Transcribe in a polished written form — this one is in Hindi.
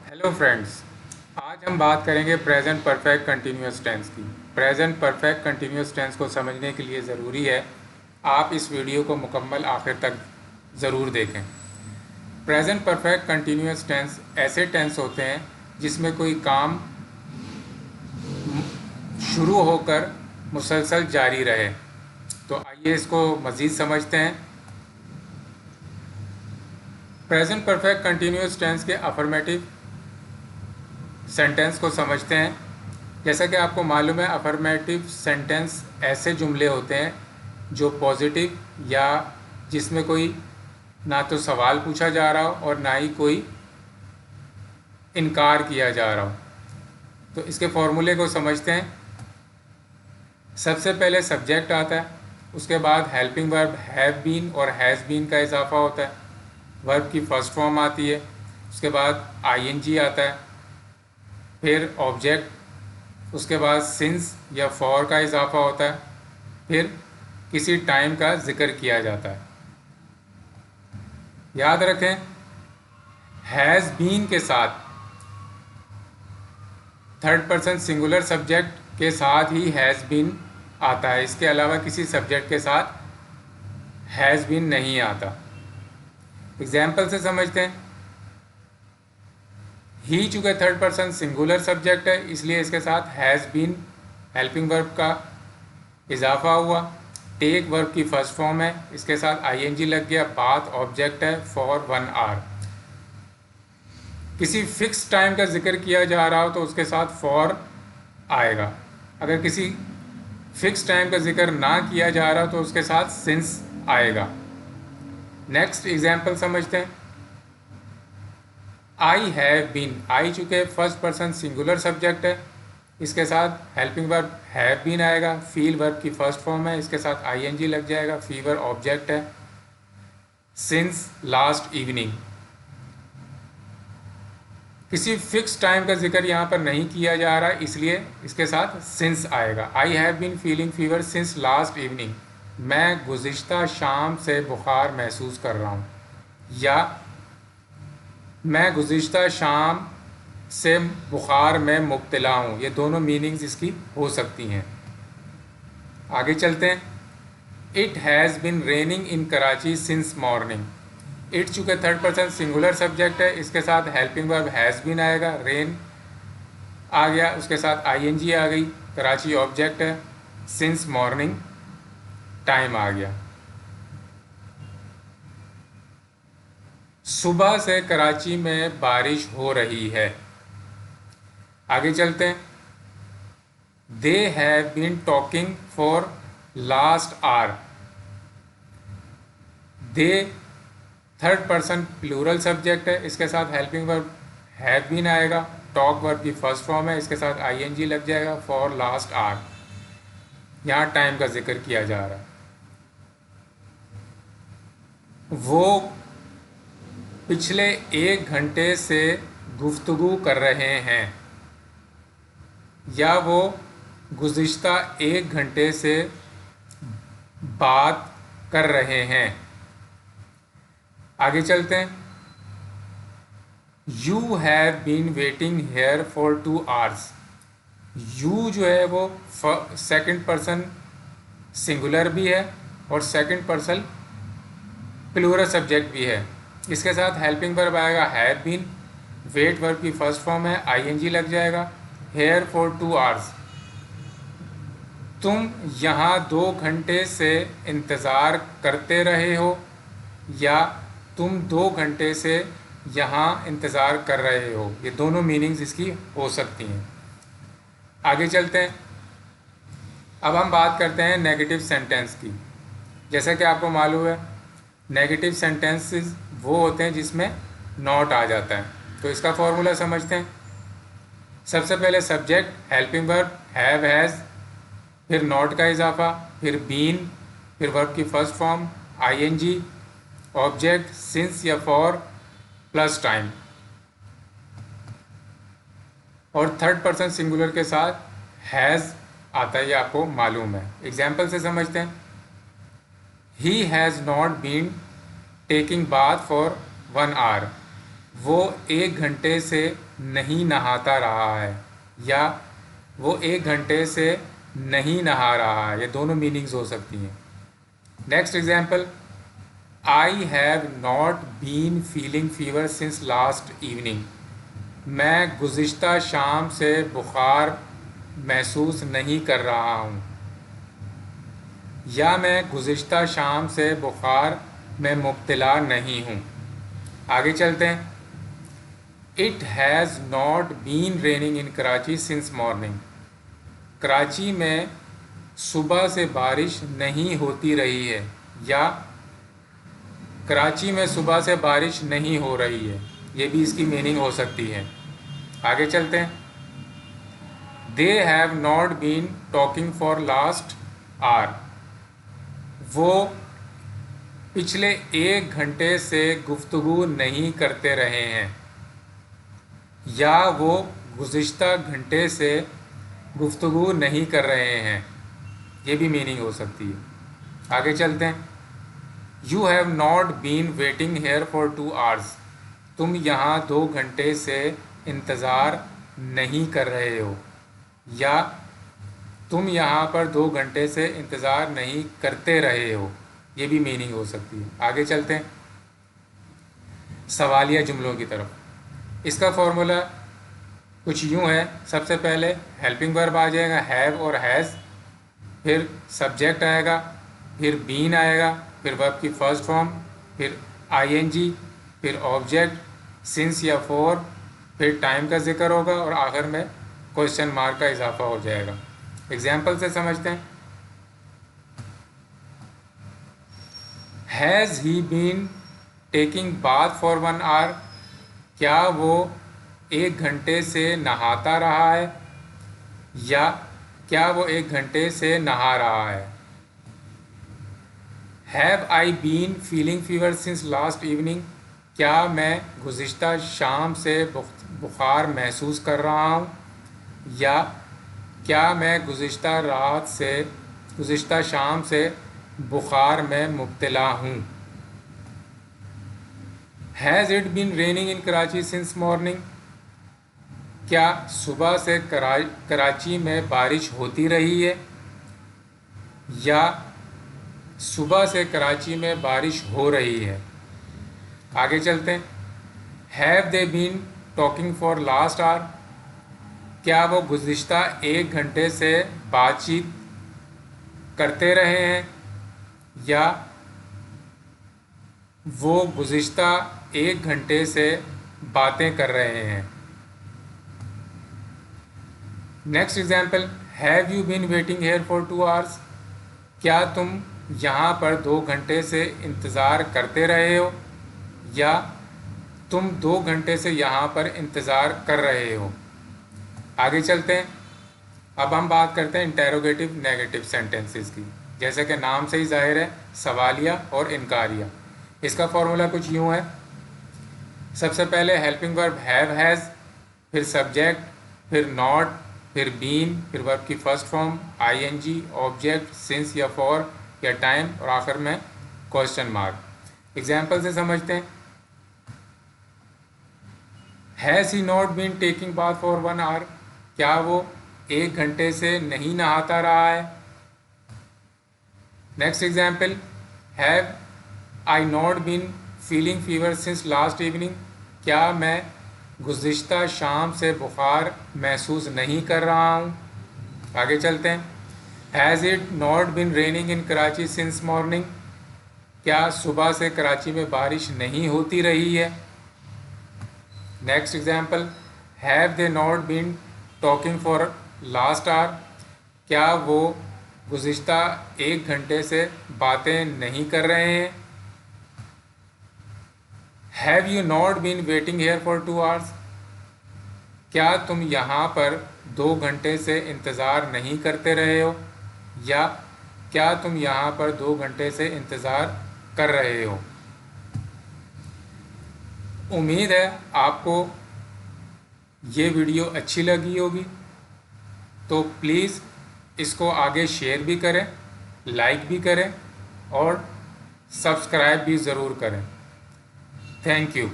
Hello friends. आज हम बात करेंगे प्रेजेंट परफेक्ट कंटिन्यूअस टेंस की। प्रेजेंट परफेक्ट कंटिन्यूअस टेंस को समझने के लिए ज़रूरी है आप इस वीडियो को मुकम्मल आखिर तक ज़रूर देखें। प्रेजेंट परफेक्ट कंटिन्यूअस टेंस ऐसे टेंस होते हैं जिसमें कोई काम शुरू होकर मुसलसल जारी रहे। तो आइए इसको मज़ीद समझते हैं। प्रेजेंट परफेक्ट कंटिन्यूअस टेंस के अफर्मेटिव सेंटेंस को समझते हैं। जैसा कि आपको मालूम है, अफर्मेटिव सेंटेंस ऐसे जुमले होते हैं जो पॉजिटिव या जिसमें कोई ना तो सवाल पूछा जा रहा हो और ना ही कोई इनकार किया जा रहा हो। तो इसके फॉर्मूले को समझते हैं। सबसे पहले सब्जेक्ट आता है, उसके बाद हेल्पिंग वर्ब हैव बीन और हैज़ बीन का इजाफा होता है, वर्ब की फर्स्ट फॉर्म आती है, उसके बाद आईएनजी आता है, फिर ऑब्जेक्ट, उसके बाद सिंस या फॉर का इजाफा होता है, फिर किसी टाइम का जिक्र किया जाता है। याद रखें, हैज़ बीन के साथ थर्ड पर्सन सिंगुलर सब्जेक्ट के साथ ही हैज़ बीन आता है। इसके अलावा किसी सब्जेक्ट के साथ हैज़ बीन नहीं आता। एग्जाम्पल से समझते हैं। ही चूँकि थर्ड पर्सन सिंगुलर सब्जेक्ट है, इसलिए इसके साथ हैज़ बीन हेल्पिंग वर्ब का इजाफा हुआ। टेक वर्ब की फर्स्ट फॉर्म है, इसके साथ आईएनजी लग गया। बात ऑब्जेक्ट है फॉर 1 आवर। किसी फिक्स टाइम का जिक्र किया जा रहा हो तो उसके साथ फॉर आएगा। अगर किसी फिक्स टाइम का जिक्र ना किया जा रहा तो उसके साथ सिंस आएगा। नेक्स्ट एग्जाम्पल समझते हैं। आई हैव बीन, आई चूँकि फर्स्ट पर्सन सिंगुलर सब्जेक्ट है, इसके साथ हेल्पिंग वर्ब हैव बीन आएगा। फील वर्ब की फर्स्ट फॉर्म है, इसके साथ आईएनजी लग जाएगा। फीवर ऑब्जेक्ट है। सिंस लास्ट इवनिंग, किसी फिक्स टाइम का जिक्र यहाँ पर नहीं किया जा रहा, इसलिए इसके साथ सिंस आएगा। I have been feeling fever since last evening, मैं गुज़िश्ता शाम से बुखार महसूस कर रहा हूँ, या मैं गुज़िश्ता शाम से बुखार में मुब्तला हूँ। ये दोनों मीनिंग्स इसकी हो सकती हैं। आगे चलते हैं। It has been raining in Karachi since morning, it चूँकि थर्ड पर्सन सिंगुलर सब्जेक्ट है, इसके साथ हेल्पिंग वर्ब हैज़ बीन आएगा। रेन आ गया, उसके साथ आईएनजी आ गई। कराची ऑब्जेक्ट है। सिंस मॉर्निंग टाइम आ गया। सुबह से कराची में बारिश हो रही है। आगे चलते हैं। They have been talking for last hour, they third person plural subject है, इसके साथ हेल्पिंग वर्ब हैव बीन आएगा। टॉक वर्ब की फर्स्ट फॉर्म है, इसके साथ आईएनजी लग जाएगा। फॉर लास्ट आवर, यहाँ टाइम का जिक्र किया जा रहा है। वो पिछले 1 घंटे से गुफ्तगू कर रहे हैं, या वो गुज़िश्ता 1 घंटे से बात कर रहे हैं। आगे चलते हैं। You have been waiting here for 2 hours, you जो है वो सेकंड पर्सन सिंगुलर भी है और सेकंड पर्सन प्लूरल सब्जेक्ट भी है। इसके साथ हेल्पिंग वर्ब आएगा हैव बीन। वेट वर्ब की फर्स्ट फॉर्म है, आईएनजी लग जाएगा। हेयर फॉर 2 आवर्स, तुम यहाँ 2 घंटे से इंतज़ार करते रहे हो, या तुम 2 घंटे से यहाँ इंतज़ार कर रहे हो। ये दोनों मीनिंग्स इसकी हो सकती हैं। आगे चलते हैं। अब हम बात करते हैं नेगेटिव सेंटेंस की। जैसा कि आपको मालूम है, नेगेटिव सेंटेंसेस वो होते हैं जिसमें नॉट आ जाता है। तो इसका फॉर्मूला समझते हैं। सबसे पहले subject helping verb have has, फिर नॉट का इजाफा, फिर बीन, फिर वर्ब की first form ING, object since या फॉर प्लस टाइम, और थर्ड पर्सन सिंगुलर के साथ हैज़ आता है, ये आपको मालूम है। एग्जाम्पल से समझते हैं। He has not been taking bath for 1 hour, वो 1 घंटे से नहीं नहाता रहा है, या वो 1 घंटे से नहीं नहा रहा है। ये दोनों मीनिंग्स हो सकती हैं। Next example, I have not been feeling fever since last evening. मैं गुज़िश्ता शाम से बुखार महसूस नहीं कर रहा हूँ, या मैं गुज़िश्ता शाम से बुखार में मुब्तला नहीं हूँ। आगे चलते हैं। It has not been raining in Karachi since morning. Karachi में सुबह से बारिश नहीं होती रही है, या कराची में सुबह से बारिश नहीं हो रही है। ये भी इसकी मीनिंग हो सकती है। आगे चलते हैं। They have not been talking for last hour. वो पिछले 1 घंटे से गुफ्तगू नहीं करते रहे हैं, या वो गुज़िश्ता घंटे से गुफ्तगू नहीं कर रहे हैं। ये भी मीनिंग हो सकती है। आगे चलते हैं। You have not been waiting here for 2 hours. तुम यहाँ 2 घंटे से इंतज़ार नहीं कर रहे हो, या तुम यहाँ पर 2 घंटे से इंतज़ार नहीं करते रहे हो। ये भी मीनिंग हो सकती है। आगे चलते हैं सवालिया जुमलों की तरफ। इसका फॉर्मूला कुछ यूँ है। सबसे पहले हेल्पिंग वर्ब आ जाएगा, हैव और हैज़, फिर सब्जेक्ट आएगा, फिर बीन आएगा, फिर वर्ब की फर्स्ट फॉर्म, फिर आईएनजी, फिर ऑब्जेक्ट सिंस या फॉर, फिर टाइम का जिक्र होगा, और आखिर में क्वेश्चन मार्क का इजाफा हो जाएगा। एग्जाम्पल से समझते हैं। Has he been taking bath for 1 hour. क्या वो 1 घंटे से नहाता रहा है, या क्या वो 1 घंटे से नहा रहा है। Have I been feeling fever since last evening. क्या मैं गुज़िश्ता शाम से बुखार महसूस कर रहा हूँ, या क्या मैं गुज़िश्ता शाम से बुखार में मुब्तला हूँ। Has it been raining in Karachi since morning. क्या सुबह से कराची में बारिश होती रही है, या सुबह से कराची में बारिश हो रही है। आगे चलते हैं। Have they been talking for last hour. क्या वो गुज़िश्ता 1 घंटे से बातचीत करते रहे हैं, या वो गुज़िश्ता 1 घंटे से बातें कर रहे हैं। Next example, have you been waiting here for 2 hours. क्या तुम यहाँ पर 2 घंटे से इंतज़ार करते रहे हो, या तुम 2 घंटे से यहाँ पर इंतज़ार कर रहे हो। आगे चलते हैं। अब हम बात करते हैं इंटेरोगेटिव नेगेटिव सेंटेंसेस की। जैसे कि नाम से ही जाहिर है, सवालिया और इनकारिया। इसका फॉर्मूला कुछ यूँ है। सबसे पहले हेल्पिंग वर्ब हैव हैज़, फिर सब्जेक्ट, फिर नॉट, फिर बीन, फिर वर्ब की first form ING, object since या फॉर या टाइम, और आखिर में क्वेश्चन मार्क। एग्जाम्पल से समझते हैं। Has he not been taking bath for 1 hour. क्या वो 1 घंटे से नहीं नहाता रहा है। Next example, have I not been feeling fever since last evening. क्या मैं गुज़िश्ता शाम से बुखार महसूस नहीं कर रहा हूँ। आगे चलते हैं। Has it not been raining in Karachi since morning. क्या सुबह से कराची में बारिश नहीं होती रही है। Next example, have they not been talking for last hour. क्या वो गुज़िश्ता 1 घंटे से बातें नहीं कर रहे हैं। Have you not been waiting here for 2 hours. क्या तुम यहाँ पर 2 घंटे से इंतज़ार नहीं करते रहे हो, या क्या तुम यहाँ पर 2 घंटे से इंतज़ार कर रहे हो। उम्मीद है आपको ये वीडियो अच्छी लगी होगी, तो प्लीज़ इसको आगे शेयर भी करें, लाइक भी करें और सब्सक्राइब भी ज़रूर करें। Thank you.